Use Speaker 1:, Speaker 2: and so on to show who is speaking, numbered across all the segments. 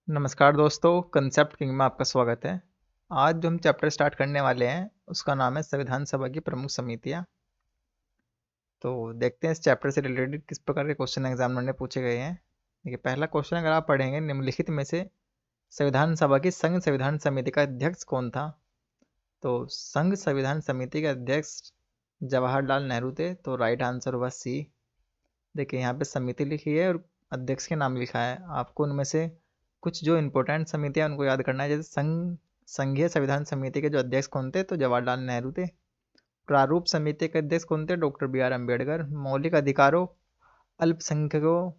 Speaker 1: नमस्कार दोस्तों, concept king में आपका स्वागत है। आज जो हम चैप्टर स्टार्ट करने वाले हैं उसका नाम है संविधान सभा की प्रमुख समितियां। तो देखते हैं इस चैप्टर से रिलेटेड किस प्रकार के क्वेश्चन एग्जामिनर ने पूछे गए हैं। देखिए, पहला क्वेश्चन अगर आप पढ़ेंगे, निम्नलिखित में से संविधान सभा की संघ संविधान समिति का अध्यक्ष कौन था। तो संघ संविधान समिति के अध्यक्ष जवाहरलाल नेहरू थे, तो राइट आंसर हुआ सी। देखिए, यहाँ पे समिति लिखी है और अध्यक्ष के नाम लिखा है। आपको उनमें से कुछ जो इम्पोर्टेंट समितियां उनको याद करना है, जैसे संघीय संविधान समिति के जो अध्यक्ष कौन थे, तो जवाहरलाल नेहरू थे। प्रारूप समिति के अध्यक्ष कौन थे, डॉक्टर बी आर अम्बेडकर। मौलिक अधिकारों, अल्पसंख्यकों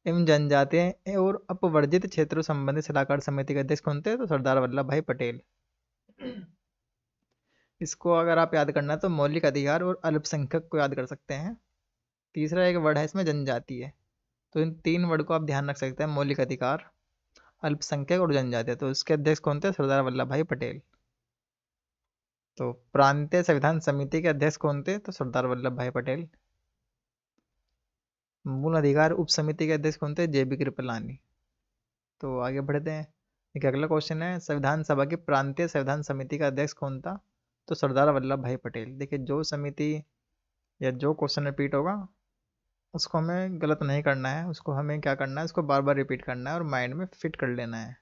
Speaker 1: एवं जनजातीय और अपवर्जित क्षेत्रों संबंधी सलाहकार समिति के अध्यक्ष कौन थे, तो सरदार वल्लभ भाई पटेल। इसको अगर आप याद करना है तो मौलिक अधिकार और अल्पसंख्यक को याद कर सकते हैं। तीसरा एक वर्ड है इसमें जनजातीय, तो इन तीन वर्ड को आप ध्यान रख सकते हैं, मौलिक अधिकार, अल्पसंख्यक और जनजातीय। तो इसके अध्यक्ष कौन थे, सरदार वल्लभ भाई पटेल। तो प्रांतीय संविधान समिति के अध्यक्ष कौन थे, तो सरदार वल्लभ भाई पटेल। मूल अधिकार उप समिति के अध्यक्ष कौन थे, जेबी कृपलानी। तो आगे बढ़ते हैं। देखिए, अगला क्वेश्चन है, संविधान सभा की प्रांतीय संविधान समिति का अध्यक्ष कौन था, तो सरदार वल्लभ भाई पटेल। देखिए, जो समिति या जो क्वेश्चन रिपीट होगा उसको हमें गलत नहीं करना है, उसको हमें क्या करना है, उसको बार बार रिपीट करना है और माइंड में फिट कर लेना है।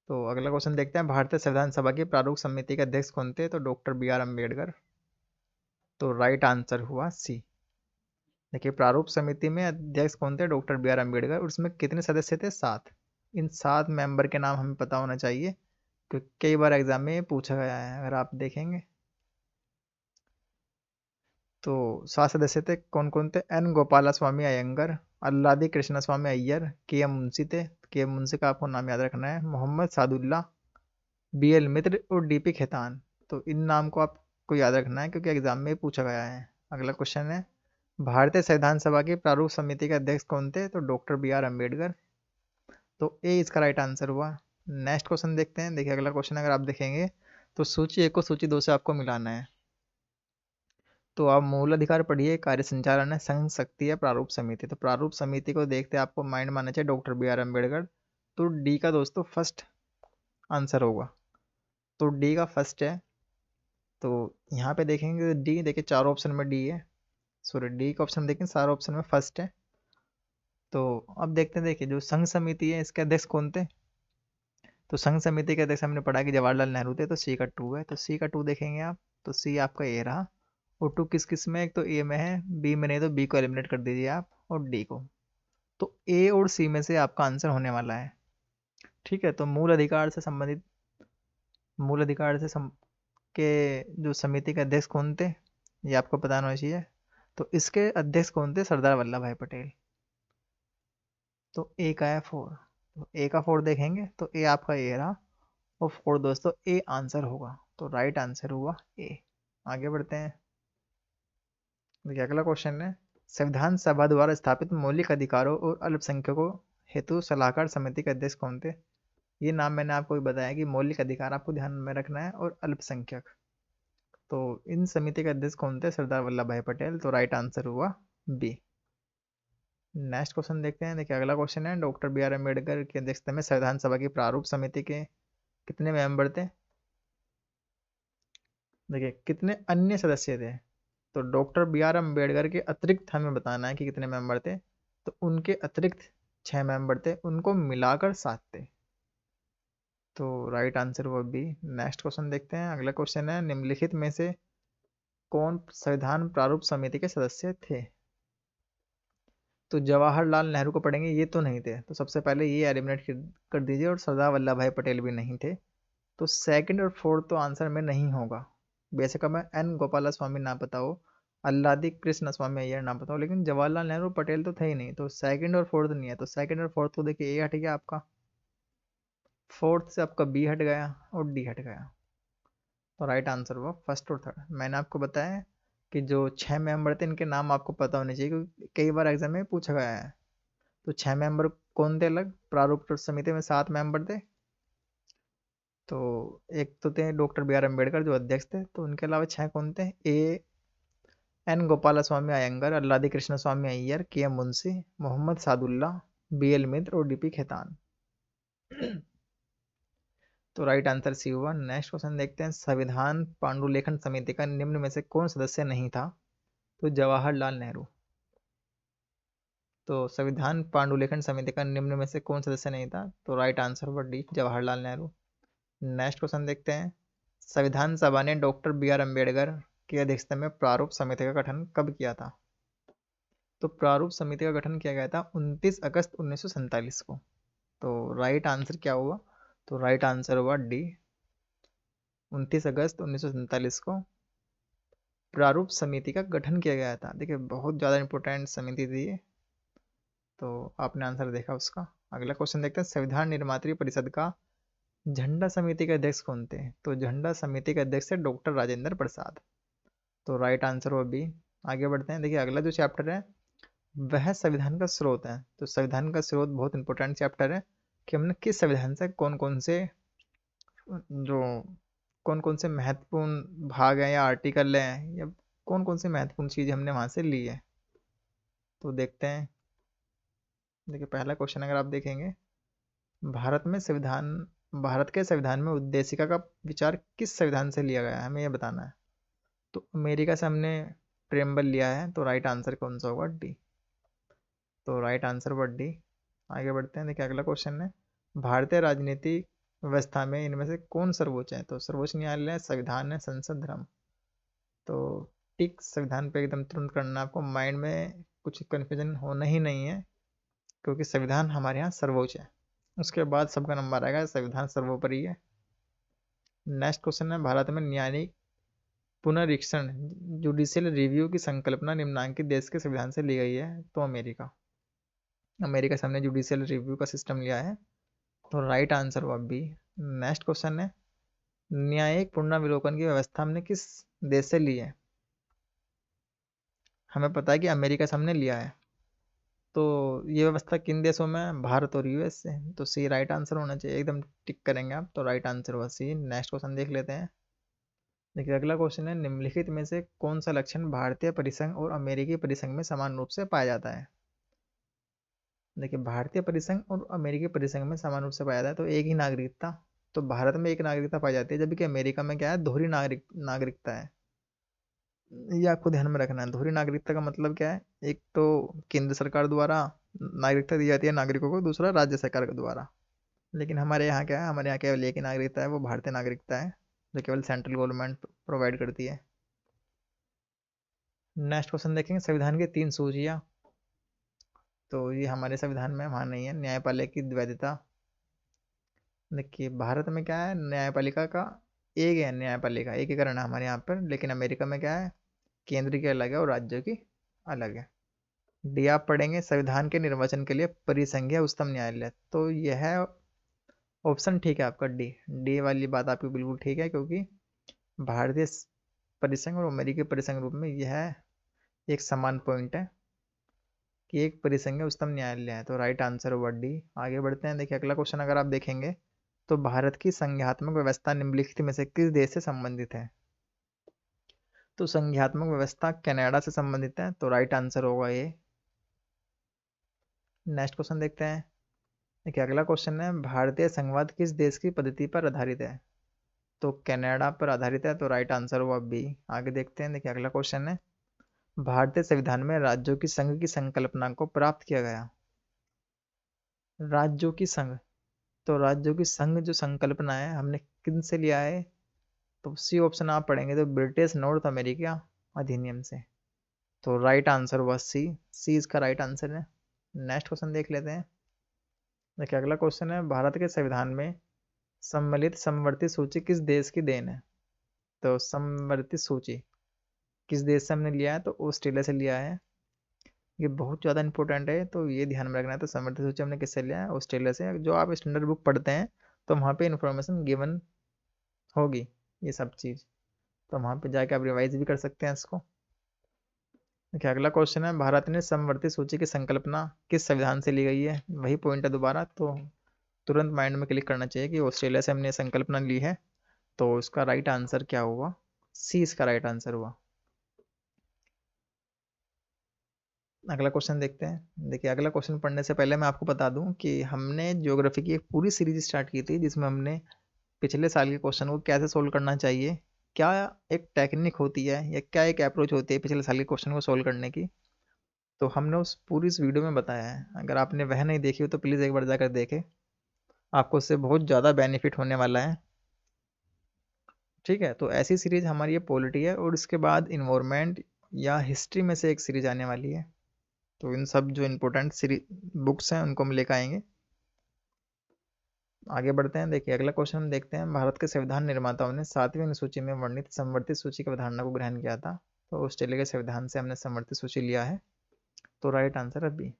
Speaker 1: तो अगला क्वेश्चन देखते हैं, भारतीय संविधान सभा की प्रारूप समिति के अध्यक्ष कौन थे, तो डॉक्टर बी आर अम्बेडकर। तो राइट आंसर हुआ सी। देखिए, प्रारूप समिति में अध्यक्ष कौन थे, डॉक्टर बी आर अम्बेडकर। उसमें कितने सदस्य थे, 7। इन 7 मेंबर के नाम हमें पता होना चाहिए क्योंकि कई बार एग्जाम में ये पूछा गया है। अगर आप देखेंगे तो 7 सदस्य थे। कौन कौन थे, N Gopala Swami Ayyangar, Alladi Krishna Swami Ayyar, K M Munshi थे। के एम मुंशी का आपको नाम याद रखना है। मोहम्मद सादुल्ला, बी एल मित्र और डी पी खेतान। तो इन नाम को आपको याद रखना है क्योंकि एग्जाम में पूछा गया है। अगला क्वेश्चन है, भारतीय संविधान सभा की प्रारूप समिति के अध्यक्ष कौन थे, तो डॉक्टर बी आर अम्बेडकर। तो ए इसका राइट आंसर हुआ। नेक्स्ट क्वेश्चन देखते हैं। देखिए, अगला क्वेश्चन अगर आप देखेंगे तो सूची 1 को सूची 2 से आपको मिलाना है। तो आप मूल अधिकार पढ़िए, कार्य संचालन है, संघ शक्ति है, प्रारूप समिति। तो प्रारूप समिति को देखते आपको माइंड में आना चाहिए डॉक्टर बी आर अम्बेडकर। तो डी का दोस्तों फर्स्ट आंसर होगा। तो डी का फर्स्ट है। तो यहाँ पे देखेंगे डी, देखिए 4 ऑप्शन में डी है, सॉरी डी का ऑप्शन देखें, सारे ऑप्शन में फर्स्ट है। तो अब देखते हैं, देखिए जो संघ समिति है इसके अध्यक्ष कौन थे। तो संघ समिति के अध्यक्ष हमने पढ़ा कि जवाहरलाल नेहरू थे, तो सी का 2 है। तो सी का 2 देखेंगे आप, तो सी आपका ए रहा। और 2 किस किस में, एक तो ए में है, बी में नहीं, तो बी को एलिमिनेट कर दीजिए आप और डी को। तो ए और सी में से आपका आंसर होने वाला है। ठीक है, तो मूल अधिकार से संबंधित, मूल अधिकार से के जो समिति के अध्यक्ष कौन थे ये आपको पता होना चाहिए। तो इसके अध्यक्ष कौन थे, सरदार वल्लभ भाई पटेल। तो ए का है 4। तो ए का 4 देखेंगे तो ए आपका ए रहा और 4 दोस्तों ए आंसर होगा। तो राइट आंसर हुआ ए। आगे बढ़ते हैं। देखिए, अगला क्वेश्चन है, संविधान सभा द्वारा स्थापित मौलिक अधिकारों और अल्पसंख्यकों हेतु सलाहकार समिति के अध्यक्ष कौन थे। ये नाम मैंने आपको भी बताया कि मौलिक अधिकार आपको ध्यान में रखना है और अल्पसंख्यक। तो इन समिति के अध्यक्ष कौन थे, सरदार वल्लभ भाई पटेल। तो राइट आंसर हुआ बी। नेक्स्ट क्वेश्चन देखते हैं। देखिए, अगला क्वेश्चन है, डॉक्टर बी आर अम्बेडकर की अध्यक्षता में संविधान सभा की प्रारूप समिति के कितने मेंबर थे। देखिए, कितने अन्य सदस्य थे। तो डॉक्टर बी आर अम्बेडकर के अतिरिक्त हमें बताना है कि कितने मेंबर थे। तो उनके अतिरिक्त 6 मेंबर थे, उनको मिलाकर 7 थे। तो राइट आंसर हुआ बी। नेक्स्ट क्वेश्चन देखते हैं। अगला क्वेश्चन है, निम्नलिखित में से कौन संविधान प्रारूप समिति के सदस्य थे। तो जवाहरलाल नेहरू को पढ़ेंगे, ये तो नहीं थे, तो सबसे पहले ये एलिमिनेट कर दीजिए। और सरदार वल्लभ भाई पटेल भी नहीं थे। तो सेकंड और फोर्थ तो आंसर में नहीं होगा। बेशक हमें एन गोपाला स्वामी ना पता हो, अल्लादी कृष्ण स्वामी अय्यर ना पता हो, लेकिन जवाहरलाल नेहरू पटेल तो थे ही नहीं। तो सेकंड और फोर्थ नहीं है। तो सेकंड और फोर्थ को देखिए, ए हट गया आपका, फोर्थ से आपका बी हट गया और डी हट गया। तो राइट आंसर हुआ फर्स्ट और थर्ड। मैंने आपको बताया कि जो 6 मेंबर थे इनके नाम आपको पता होने चाहिए क्योंकि कई बार एग्जाम में पूछा गया है। तो 6 मेंबर कौन थे, अलग प्रारूप समिति में 7 मेंबर थे। तो एक तो थे डॉक्टर बी आर अम्बेडकर जो अध्यक्ष थे, तो उनके अलावा 6 कौन थे, A N Gopala Swami Ayyangar, Alladi Krishna Swami Ayyar, K M Munshi, Mohammad Saadulla, B L Mitra और डी पी खेतान। तो राइट आंसर सी हुआ। नेक्स्ट क्वेश्चन देखते हैं, संविधान पांडुलेखन समिति का निम्न में से कौन सदस्य नहीं था? तो जवाहरलाल नेहरू। तो संविधान पांडुलेखन समिति का निम्न में से कौन सदस्य नहीं था? तो राइट आंसर हुआ D, Jawaharlal Nehru. Next question देखते हैं, संविधान सभा ने डॉक्टर बी आर अम्बेडकर की अध्यक्षता में प्रारूप समिति का गठन कब किया था? तो प्रारूप समिति का गठन किया गया था 29 अगस्त 1947 को। तो राइट आंसर क्या हुआ? तो राइट आंसर हुआ डी, 29 अगस्त 1947 को प्रारूप समिति का गठन किया गया था। देखिए बहुत ज़्यादा इंपॉर्टेंट समिति थी ये, तो आपने आंसर देखा उसका। अगला क्वेश्चन देखते हैं, संविधान निर्मात्री परिषद का झंडा समिति के अध्यक्ष कौन थे? तो झंडा समिति के अध्यक्ष है डॉक्टर राजेंद्र प्रसाद। तो राइट आंसर वो भी। आगे बढ़ते हैं, देखिए अगला जो चैप्टर है वह संविधान का स्रोत है। तो संविधान का स्रोत बहुत इंपॉर्टेंट चैप्टर है कि हमने किस संविधान से कौन कौन से जो कौन कौन से महत्वपूर्ण भाग हैं या आर्टिकल हैं या कौन कौन सी महत्वपूर्ण चीज़ हमने वहाँ से ली है। तो देखते हैं, देखिए पहला क्वेश्चन अगर आप देखेंगे, भारत में संविधान भारत के संविधान में उद्देशिका का विचार किस संविधान से लिया गया है, हमें ये बताना है। तो अमेरिका से हमने प्रेम्बल लिया है, तो राइट आंसर कौन सा होगा? डी। तो राइट आंसर हुआ डी। आगे बढ़ते हैं, देखिए अगला क्वेश्चन है, भारतीय राजनीतिक व्यवस्था में इनमें से कौन सर्वोच्च है? तो सर्वोच्च न्यायालय, संविधान है, संसद, धर्म। तो टिक संविधान पे एकदम तुरंत करना, आपको माइंड में कुछ कन्फ्यूजन होना ही नहीं है, क्योंकि संविधान हमारे यहाँ सर्वोच्च है, उसके बाद सबका नंबर आएगा, संविधान सर्वोपरि है। नेक्स्ट क्वेश्चन है, भारत में न्यायिक पुनरीक्षण जुडिशियल रिव्यू की संकल्पना निम्नांकित देश के संविधान से ली गई है? तो अमेरिका। अमेरिका से हमने जुडिशियल रिव्यू का सिस्टम लिया है, तो राइट आंसर हुआ बी। नेक्स्ट क्वेश्चन है, न्यायिक पुनरावलोकन की व्यवस्था हमने किस देश से ली है? हमें पता है कि अमेरिका से हमने लिया है, तो ये व्यवस्था किन देशों में है? भारत और यूएस से। तो सी राइट आंसर होना चाहिए, एकदम टिक करेंगे आप, तो राइट आंसर हुआ सी। नेक्स्ट क्वेश्चन देख लेते हैं, देखिए अगला क्वेश्चन है, निम्नलिखित में से कौन सा लक्षण भारतीय परिसंघ और अमेरिकी परिसंघ में समान रूप से पाया जाता है? देखिए भारतीय परिसंघ और अमेरिकी परिसंघ में समान रूप से पाया जाता है, तो एक ही नागरिकता। तो भारत में एक नागरिकता पाई जाती है, जबकि अमेरिका में क्या है, दोहरी नागरिकता है। ये आपको ध्यान में रखना है। दोहरी नागरिकता का मतलब क्या है? एक तो केंद्र सरकार द्वारा नागरिकता दी जाती है नागरिकों को, दूसरा राज्य सरकार के द्वारा। लेकिन हमारे यहाँ क्या है, हमारे यहाँ केवल एक ही नागरिकता है, वो भारतीय नागरिकता है, जो केवल सेंट्रल गवर्नमेंट प्रोवाइड करती है। नेक्स्ट क्वेश्चन देखेंगे, संविधान की 3 सूचियाँ। तो ये हमारे संविधान में वहाँ नहीं है। न्यायपालिका की वैधता, देखिए भारत में क्या है, न्यायपालिका का एक है, न्यायपालिका एकीकरण है हमारे यहाँ पर, लेकिन अमेरिका में क्या है, केंद्र की अलग है और राज्यों की अलग है। डी आप पढ़ेंगे, संविधान के निर्वचन के लिए परिसंघीय उच्चतम न्यायालय। तो यह ऑप्शन ठीक है आपका, डी। डी वाली बात आपकी बिल्कुल ठीक है, क्योंकि भारतीय परिसंघ और अमेरिकी परिसंघ रूप में यह एक समान पॉइंट है कि एक परिसंघीय उच्चतम न्यायालय है। तो राइट आंसर हुआ डी। आगे बढ़ते हैं, देखिए अगला क्वेश्चन अगर आप देखेंगे, तो भारत की संघात्मक व्यवस्था निम्नलिखित में से किस देश से संबंधित है? तो संघात्मक व्यवस्था कनाडा से संबंधित है, तो राइट आंसर होगा ये। नेक्स्ट क्वेश्चन देखते हैं, देखिए अगला क्वेश्चन है, भारतीय संघवाद किस देश की पद्धति पर आधारित है? तो कनाडा पर आधारित है, तो राइट आंसर हुआ बी। आगे देखते हैं, देखिए अगला क्वेश्चन है, भारतीय संविधान में राज्यों की संघ की संकल्पना को प्राप्त किया गया। राज्यों की संघ, तो राज्यों की संघ जो संकल्पना है हमने किन से लिया है? तो सी ऑप्शन आप पढ़ेंगे तो ब्रिटिश नॉर्थ अमेरिका अधिनियम से। तो राइट आंसर हुआ सी। सी इसका राइट आंसर है। नेक्स्ट क्वेश्चन देख लेते हैं, देखिए अगला क्वेश्चन है, भारत के संविधान में सम्मिलित समवर्ती सूची किस देश की देन है? तो समवर्ती सूची किस देश से हमने लिया है? तो ऑस्ट्रेलिया से लिया है। ये बहुत ज़्यादा इंपॉर्टेंट है, तो ये ध्यान में रखना है। तो समवर्ती सूची हमने किससे लिया है? ऑस्ट्रेलिया से। जो आप स्टैंडर्ड बुक पढ़ते हैं तो वहाँ पे इंफॉर्मेशन गिवन होगी ये सब चीज़, तो वहाँ पे जाके आप रिवाइज भी कर सकते हैं इसको। देखिए अगला क्वेश्चन है, भारत ने समवर्ती सूची की संकल्पना किस संविधान से ली गई है? वही पॉइंट है दोबारा, तो तुरंत माइंड में क्लिक करना चाहिए कि ऑस्ट्रेलिया से हमने संकल्पना ली है। तो इसका राइट आंसर क्या हुआ? सी इसका राइट आंसर हुआ। अगला क्वेश्चन देखते हैं। देखिए अगला क्वेश्चन पढ़ने से पहले मैं आपको बता दूं कि हमने ज्योग्राफी की एक पूरी सीरीज स्टार्ट की थी, जिसमें हमने पिछले साल के क्वेश्चन को कैसे सोल्व करना चाहिए, क्या एक टेक्निक होती है या क्या एक अप्रोच होती है पिछले साल के क्वेश्चन को सोल्व करने की, तो हमने उस पूरी इस वीडियो में बताया है। अगर आपने वह नहीं देखी हो तो प्लीज़ एक बार जाकर देखें, आपको उससे बहुत ज़्यादा बेनिफिट होने वाला है। ठीक है, तो ऐसी सीरीज हमारी ये पॉलिटी है, और इसके बाद इन्वायरमेंट या हिस्ट्री में से एक सीरीज आने वाली है। तो इन सब जो इम्पोर्टेंट सीरीज बुक्स हैं उनको हम लेकर आएंगे। आगे बढ़ते हैं। देखिए अगला क्वेश्चन हम देखते हैं। भारत के संविधान निर्माताओं ने 7वीं अनुसूची में वर्णित समवर्ती सूची की अवधारणा को ग्रहण किया था। तो ऑस्ट्रेलिया के संविधान से हमने समवर्ती सूची लिया है, तो राइट आंसर है बी।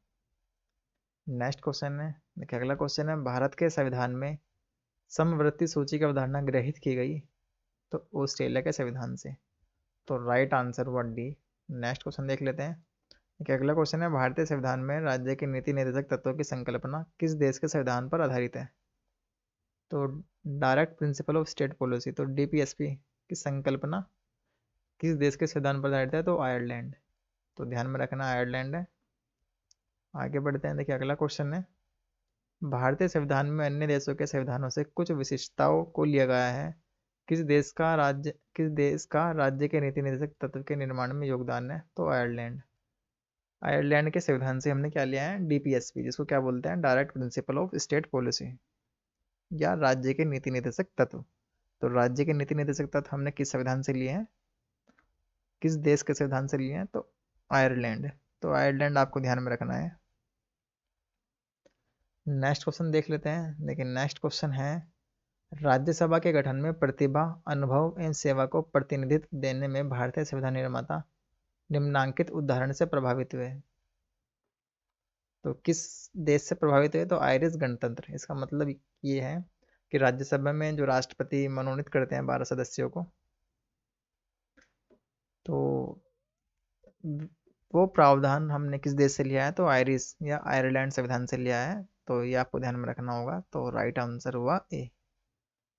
Speaker 1: नेक्स्ट क्वेश्चन है। देखिए अगला क्वेश्चन है, भारत के संविधान में समवर्ती सूची की अवधारणा ग्रहित की गई, तो ऑस्ट्रेलिया के संविधान से, तो राइट आंसर हुआ डी। नेक्स्ट क्वेश्चन देख लेते हैं। देखिए अगला क्वेश्चन है, भारतीय संविधान में राज्य के नीति निर्देशक तत्वों की संकल्पना किस देश के संविधान पर आधारित है, तो direct principle of state policy, तो डीपीएसपी की संकल्पना किस देश के संविधान पर आधारित है, तो आयरलैंड। तो ध्यान में रखना आयरलैंड है। आगे बढ़ते हैं। देखिए अगला क्वेश्चन है, भारतीय संविधान में अन्य देशों के संविधानों से कुछ विशिष्टताओं को लिया गया है, किस देश का राज्य के नीति निर्देशक तत्व के निर्माण में योगदान है, तो आयरलैंड। आयरलैंड के संविधान से हमने क्या लिया है, डीपीएसपी, जिसको क्या बोलते हैं, direct principle of state policy या राज्य के नीति निर्देशक तत्व। तो राज्य के नीति निर्देशक तत्व हमने किस संविधान से लिए हैं, किस देश के संविधान से लिए हैं, तो आयरलैंड। तो आयरलैंड आपको ध्यान में रखना है। नेक्स्ट क्वेश्चन देख लेते हैं। लेकिन नेक्स्ट क्वेश्चन है, राज्यसभा के गठन में प्रतिभा, अनुभव एवं सेवा को प्रतिनिधित्व देने में भारतीय संविधान निर्माता निम्नांकित उदाहरण से प्रभावित हुए। तो किस देश से प्रभावित हुए, तो आयरिश गणतंत्र। इसका मतलब ये है कि राज्यसभा में जो राष्ट्रपति मनोनीत करते हैं 12 सदस्यों को, तो वो प्रावधान हमने किस देश से लिया है, तो आयरिश या आयरलैंड संविधान से लिया है। तो ये आपको ध्यान में रखना होगा। तो राइट आंसर हुआ ए।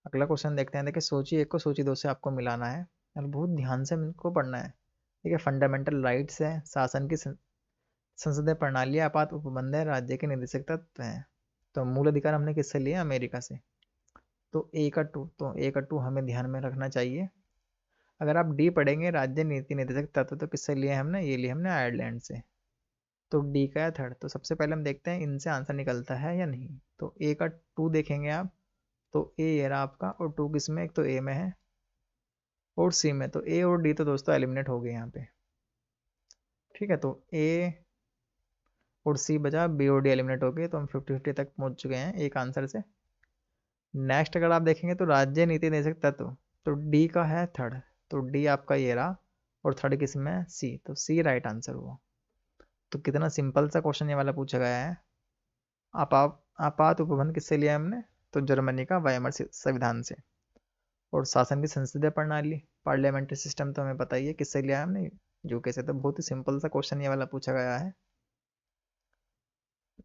Speaker 1: अगला क्वेश्चन देखते हैं। देखिए सूची 1 को सूची 2 से आपको मिलाना है और बहुत ध्यान से इनको पढ़ना है। देखिए फंडामेंटल राइट्स है, शासन की संसदीय प्रणाली, आपात उपबंध है, राज्य के निदेशक तत्व हैं। तो मूल अधिकार हमने किससे लिए, अमेरिका से। तो ए का टू हमें ध्यान में रखना चाहिए। अगर आप डी पढ़ेंगे, राज्य नीति निर्देशक तत्व, तो किससे लिए हमने, ये लिए हमने आयरलैंड से। तो डी का है थर्ड। तो सबसे पहले हम देखते हैं इनसे आंसर निकलता है या नहीं। तो ए का टू देखेंगे आप, तो ए ये रहा आपका, और टू किस में, एक तो ए में है और सी में। तो ए और डी तो दोस्तों एलिमिनेट हो गए यहाँ पे। ठीक है, तो ए और सी बचा, बी और डी एलिमिनेट हो गए। तो हम 50-50 तक पहुंच चुके हैं एक आंसर से। नेक्स्ट अगर आप देखेंगे तो राज्य नीति निर्देशक तत्व, तो डी का है थर्ड। तो डी आपका ये रहा, और थर्ड किस में है, सी। तो सी राइट आंसर हुआ। तो कितना सिंपल सा क्वेश्चन ये वाला पूछा गया है। आपात उपबंध किससे लिया है हमने, तो जर्मनी का वाइमर संविधान से। और शासन की संसदीय प्रणाली, पार्लियामेंट्री सिस्टम, तो हमें पता ही है किससे लिया है हमने, यूके से। तो बहुत ही सिंपल सा क्वेश्चन ये वाला पूछा गया है।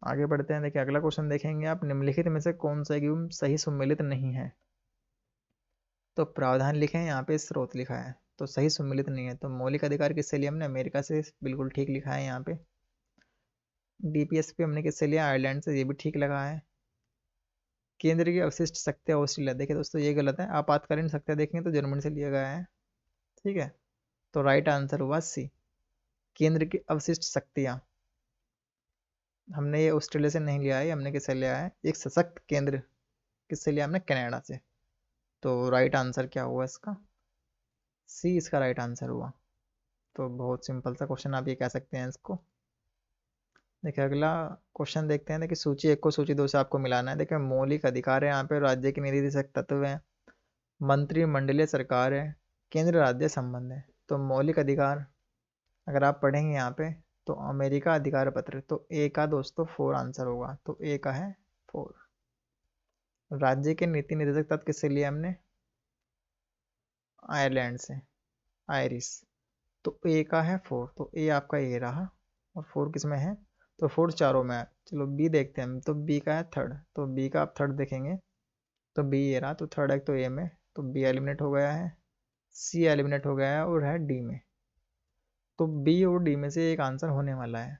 Speaker 1: आगे बढ़ते हैं। देखिए अगला क्वेश्चन देखेंगे आप, निम्नलिखित में से कौन सा एवं सही सम्मिलित नहीं है। तो प्रावधान लिखे हैं यहाँ पे, स्रोत लिखा है, तो सही सम्मिलित नहीं है। तो मौलिक अधिकार किससे लिया हमने, अमेरिका से, बिल्कुल ठीक लिखा है यहाँ पे। डीपीएसपी हमने किससे लिया, आयरलैंड से, ये भी ठीक लगा है। केंद्र की अवशिष्ट शक्तियाँ ऑस्ट्रेलिया, देखिए दोस्तों ये गलत है। आपातकालीन शक्तियाँ देखेंगे तो जर्मनी से लिया गया है। ठीक है, तो राइट आंसर हुआ सी, केंद्र की अवशिष्ट शक्तियाँ। हमने ये ऑस्ट्रेलिया से नहीं लिया है, हमने किससे लिया है, एक सशक्त केंद्र किससे लिया हमने, कनाडा से। तो राइट आंसर क्या हुआ इसका, सी इसका राइट आंसर हुआ। तो बहुत सिंपल सा क्वेश्चन आप ये कह सकते हैं इसको। देखिए अगला क्वेश्चन देखते हैं। देखिए सूची 1 को सूची 2 से आपको मिलाना है। देखिए मौलिक अधिकार है यहाँ पे, राज्य के निदेशक तत्व है, मंत्रिमंडलीय सरकार है, केंद्र राज्य संबंध है। तो मौलिक अधिकार अगर आप पढ़ेंगे यहाँ पे, तो अमेरिका अधिकार पत्र, तो ए का दोस्तों 4 आंसर होगा। तो ए का है 4। राज्य के नीति निर्देशक तत्व किससे लिया हमने, आयरलैंड से, आयरिश। तो ए का है 4, तो ए आपका ये रहा, और 4 किस में है, तो 4 चारों में है। चलो बी देखते हैं हम। तो बी का है थर्ड। तो बी का आप थर्ड देखेंगे, तो बी ये रहा, तो थर्ड है तो ए में। तो बी एलिमिनेट हो गया है, सी एलिमिनेट हो गया है, और है डी में। तो बी और डी में से एक आंसर होने वाला है।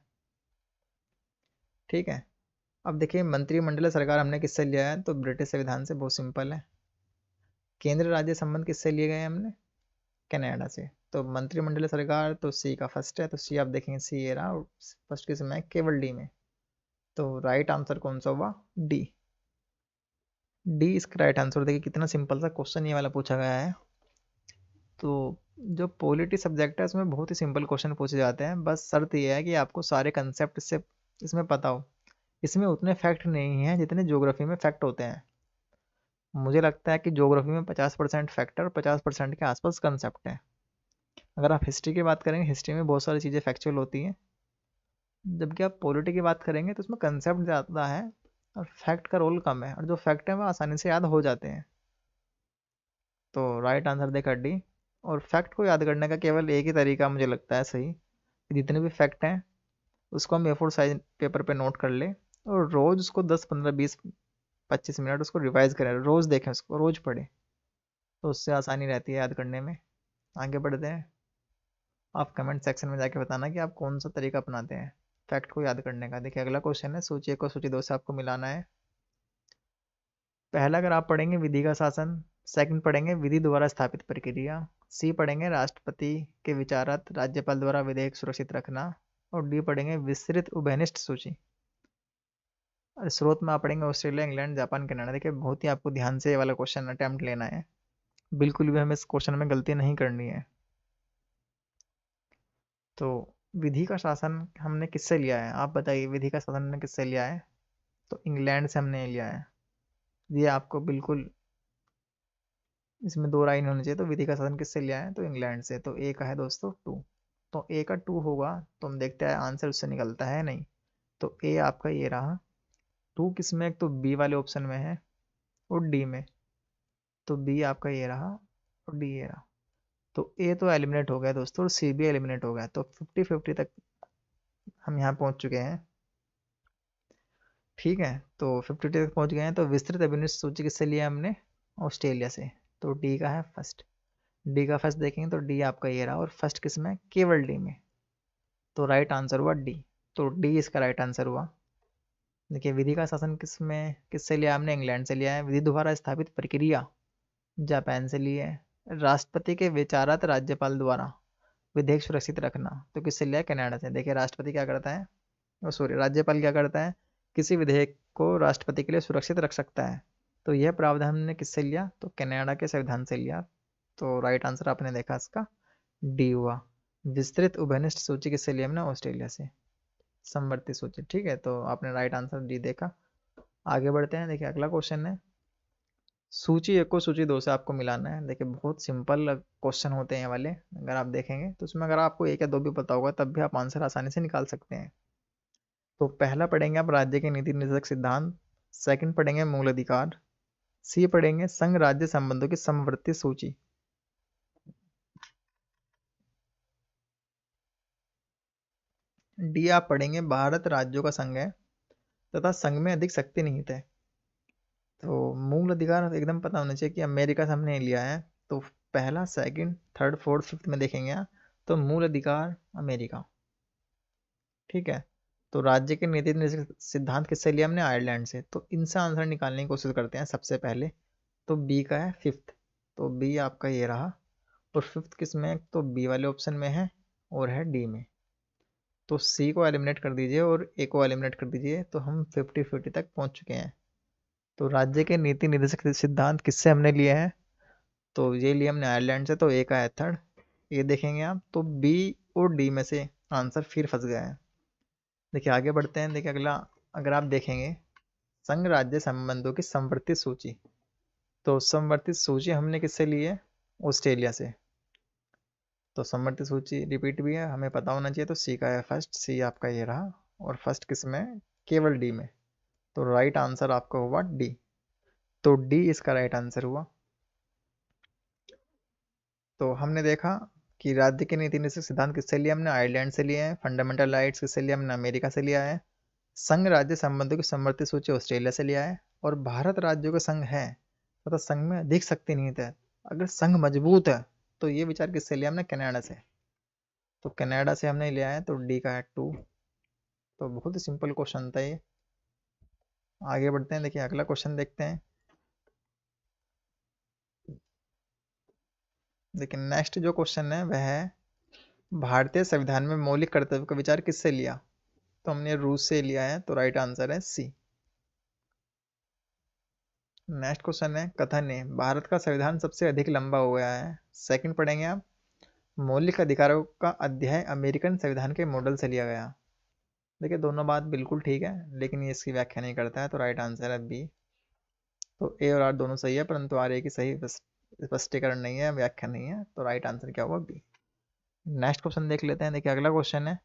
Speaker 1: ठीक है। अब देखिए मंत्रिमंडल सरकार हमने किससे लिया है, तो ब्रिटिश संविधान से, बहुत सिंपल है। केंद्र राज्य संबंध किससे लिए गए हैं हमने, कनाडा से। तो मंत्रिमंडल सरकार तो सी का फर्स्ट है, तो सी आप देखेंगे सी ये रहा, फर्स्ट किस में है, केवल डी में। तो राइट आंसर कौन सा हुआ, डी। डी इसका राइट आंसर। देखिए कितना सिंपल सा क्वेश्चन ये वाला पूछा गया है। तो जो पॉलिटी सब्जेक्ट है उसमें बहुत ही सिंपल क्वेश्चन पूछे जाते हैं, बस शर्त ये है कि आपको सारे कंसेप्ट इससे इसमें पता हो। इसमें उतने फैक्ट नहीं हैं जितने ज्योग्राफी में फैक्ट होते हैं। मुझे लगता है कि ज्योग्राफी में 50% फैक्ट और 50% के आसपास कंसेप्ट है। अगर आप हिस्ट्री की बात करेंगे, हिस्ट्री में बहुत सारी चीज़ें फैक्चुअल होती हैं, जबकि आप पॉलिटी की बात करेंगे तो उसमें कंसेप्ट ज़्यादा है और फैक्ट का रोल कम है, और जो फैक्ट है वो आसानी से याद हो जाते हैं। तो राइट आंसर देखा डी। और फैक्ट को याद करने का केवल एक ही तरीका मुझे लगता है सही, कि जितने भी फैक्ट हैं उसको हम A4 साइज पेपर पे नोट कर ले, और रोज़ उसको 10 15 20 25 मिनट उसको रिवाइज करें, रोज़ देखें उसको, रोज़ पढ़ें, तो उससे आसानी रहती है याद करने में। आगे बढ़ते हैं। आप कमेंट सेक्शन में जाके बताना कि आप कौन सा तरीका अपनाते हैं फैक्ट को याद करने का। देखिए अगला क्वेश्चन है, सूची एक और सूची दो से आपको मिलाना है। पहला अगर आप पढ़ेंगे विधि का शासन, सेकंड पढ़ेंगे विधि द्वारा स्थापित प्रक्रिया, सी पढ़ेंगे राष्ट्रपति के विचारत राज्यपाल द्वारा विधेयक सुरक्षित रखना, और डी पढ़ेंगे विस्तृत उभयनिष्ठ सूची। और स्रोत में आप पढ़ेंगे ऑस्ट्रेलिया, इंग्लैंड, जापान, कनाडा। देखिए बहुत ही आपको ध्यान से ये वाला क्वेश्चन अटेम्प्ट लेना है, बिल्कुल भी हमें इस क्वेश्चन में गलती नहीं करनी है। तो विधि का शासन हमने किससे लिया है, आप बताइए, विधि का शासन हमने किससे लिया है, तो इंग्लैंड से हमने लिया है। ये आपको बिल्कुल, इसमें दो राय नहीं होनी चाहिए। तो विधि का शासन किससे लिया है, तो इंग्लैंड से। तो ए का है दोस्तों टू। तो ए का टू होगा, तो हम देखते हैं आंसर उससे निकलता है नहीं। तो ए आपका ये रहा। टू किस में, एक तो बी वाले ऑप्शन में है और डी में। तो बी आपका ये रहा और डी ये रहा। तो ए तो एलिमिनेट हो गया दोस्तों, और सी भी एलिमिनेट हो गया। तो 50-50 तक हम यहाँ पहुँच चुके हैं। ठीक है, तो 50 तक पहुँच गए हैं। तो विस्तृत अभिनिष्ट सूची किससे लिया हमने, ऑस्ट्रेलिया से। तो डी का है फर्स्ट। डी का फर्स्ट देखेंगे तो डी आपका ये रहा, और फर्स्ट किस में, केवल डी में। तो राइट आंसर हुआ डी। तो डी इसका राइट आंसर हुआ। देखिए विधि का शासन किस में, किससे लिया हमने, इंग्लैंड से लिया है। विधि द्वारा स्थापित प्रक्रिया जापान से ली है। राष्ट्रपति के विचारत राज्यपाल द्वारा विधेयक सुरक्षित रखना तो किससे लिया है, कनाडा से। देखिए राष्ट्रपति क्या करता है, ओ सॉरी, राज्यपाल क्या करता है, किसी विधेयक को राष्ट्रपति के लिए सुरक्षित रख सकता है। तो यह प्रावधान हमने किससे लिया, तो कनाडा के संविधान से लिया। तो राइट आंसर आपने देखा इसका डी हुआ। विस्तृत उभयनिष्ठ सूची किससे लिया हमने, ऑस्ट्रेलिया से। समवर्ती सूची, ठीक है, तो आपने राइट आंसर डी देखा। आगे बढ़ते हैं। देखिए अगला क्वेश्चन है, सूची एक को सूची दो से आपको मिलाना है। देखिए बहुत सिंपल क्वेश्चन होते हैं ये वाले, अगर आप देखेंगे तो उसमें अगर आपको एक या दो भी पता होगा तब भी आप आंसर आसानी से निकाल सकते हैं। तो पहला पढ़ेंगे आप राज्य के नीति निर्देशक सिद्धांत, सेकंड पढ़ेंगे मूल अधिकार, सी पढ़ेंगे संघ राज्य संबंधों की समवर्ती सूची। डी आप पढ़ेंगे भारत राज्यों का संघ है तथा संघ में अधिक शक्ति निहित है। तो मूल अधिकार एकदम पता होना चाहिए कि अमेरिका से हमने लिया है। तो पहला, सेकंड, थर्ड, फोर्थ, फिफ्थ में देखेंगे आप, तो मूल अधिकार अमेरिका। ठीक है। तो राज्य के नीति निर्देशक सिद्धांत किससे लिया हमने, आयरलैंड से। तो इनसे आंसर निकालने की कोशिश करते हैं सबसे पहले। तो बी का है फिफ्थ। तो बी आपका ये रहा, और फिफ्थ किस में, तो बी वाले ऑप्शन में है और है डी में। तो सी को एलिमिनेट कर दीजिए और ए को एलिमिनेट कर दीजिए, तो हम 50-50 तक पहुंच चुके हैं। तो राज्य के नीति निर्देशक सिद्धांत किससे हमने लिए हैं, तो ये लिए हमने आयरलैंड से। तो ए का है थर्ड। ये देखेंगे आप, तो बी और डी में से आंसर फिर फंस गया है। देखिए आगे बढ़ते हैं। देखिए अगला, अगर आप देखेंगे संघ राज्य संबंधों की समवर्ती सूची, तो समवर्ती सूची हमने किससे ली है, ऑस्ट्रेलिया से। तो समवर्ती सूची रिपीट भी है, हमें पता होना चाहिए। तो सी का है फर्स्ट, सी आपका ये रहा, और फर्स्ट किस में, केवल डी में। तो राइट आंसर आपका हुआ डी। तो डी इसका राइट आंसर हुआ। तो हमने देखा कि राज्य के नीति निषेध सिद्धांत किससे लिया हमने, आयरलैंड से लिए हैं। फंडामेंटल राइट्स किससे लिया हमने, अमेरिका से लिया है। संघ राज्य संबंधों की समवर्ती सूची ऑस्ट्रेलिया से लिया है। और भारत राज्यों का संघ है तथा संघ में अधिक शक्ति निहित है, अगर संघ मजबूत है, तो ये विचार किससे लिया हमने, कनाडा से। तो कनाडा से हमने लिया है। तो डी का है टू। तो बहुत ही सिंपल क्वेश्चन था ये। आगे बढ़ते हैं, देखिए अगला क्वेश्चन देखते हैं। देखिए नेक्स्ट जो क्वेश्चन है वह है, भारतीय संविधान में मौलिक कर्तव्य का विचार किससे लिया? तो हमने रूस से लिया है, तो राइट आंसर है सी। नेक्स्ट क्वेश्चन है, कथन है भारत का संविधान सबसे अधिक लंबा हो गया है। सेकंड पढ़ेंगे आप, मौलिक अधिकारों का अध्याय अमेरिकन संविधान के मॉडल से लिया गया। देखिए दोनों बात बिल्कुल ठीक है, लेकिन ये इसकी व्याख्या नहीं करता है, तो राइट आंसर है बी। तो ए और आर दोनों सही है, परंतु आर ए की सही स्पष्टीकरण नहीं है, व्याख्या नहीं है, तो राइट आंसर क्या होगा? बी। नेक्स्ट क्वेश्चन देख लेते हैं। देखिए अगला क्वेश्चन है,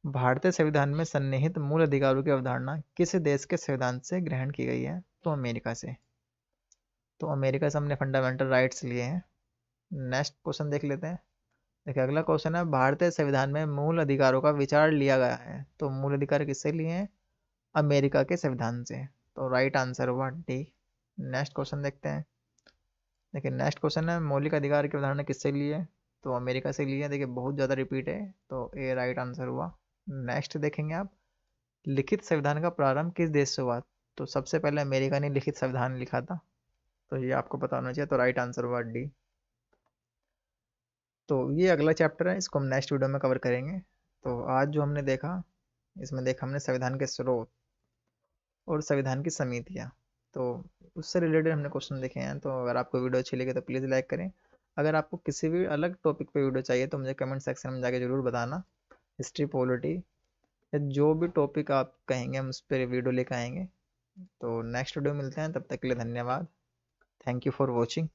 Speaker 1: भारतीय संविधान में सन्निहित मूल अधिकारों की अवधारणा किस देश के संविधान से ग्रहण की गई है? तो अमेरिका से। तो अमेरिका से हमने फंडामेंटल राइट्स लिए हैं। नेक्स्ट क्वेश्चन देख लेते हैं। देखिए अगला क्वेश्चन है, भारतीय संविधान में मूल अधिकारों का विचार लिया गया है। तो मूल अधिकार किससे लिए हैं? अमेरिका के संविधान से। तो राइट आंसर हुआ डी। नेक्स्ट क्वेश्चन देखते हैं। देखिए नेक्स्ट क्वेश्चन है, मौलिक अधिकार की अवधारणा किससे ली है? तो अमेरिका से ली है। देखिए बहुत ज़्यादा रिपीट है, तो ए राइट आंसर हुआ। नेक्स्ट देखेंगे आप, लिखित संविधान का प्रारंभ किस देश से हुआ? तो सबसे पहले अमेरिका ने लिखित संविधान लिखा था, तो ये आपको पता होना चाहिए, तो राइट आंसर हुआ डी। तो ये अगला चैप्टर है, इसको हम नेक्स्ट वीडियो में कवर करेंगे। तो आज जो हमने देखा, इसमें देखा हमने संविधान के स्रोत और संविधान की समितियाँ। तो उससे रिलेटेड हमने क्वेश्चन देखे हैं। तो अगर आपको वीडियो अच्छी लगे तो प्लीज़ लाइक करें। अगर आपको किसी भी अलग टॉपिक पे वीडियो चाहिए तो मुझे कमेंट सेक्शन में जाके ज़रूर बताना। हिस्ट्री, पॉलिटी या जो भी टॉपिक आप कहेंगे हम उस पर वीडियो लेकर आएंगे। तो नेक्स्ट वीडियो मिलते हैं, तब तक के लिए धन्यवाद। Thank you for watching.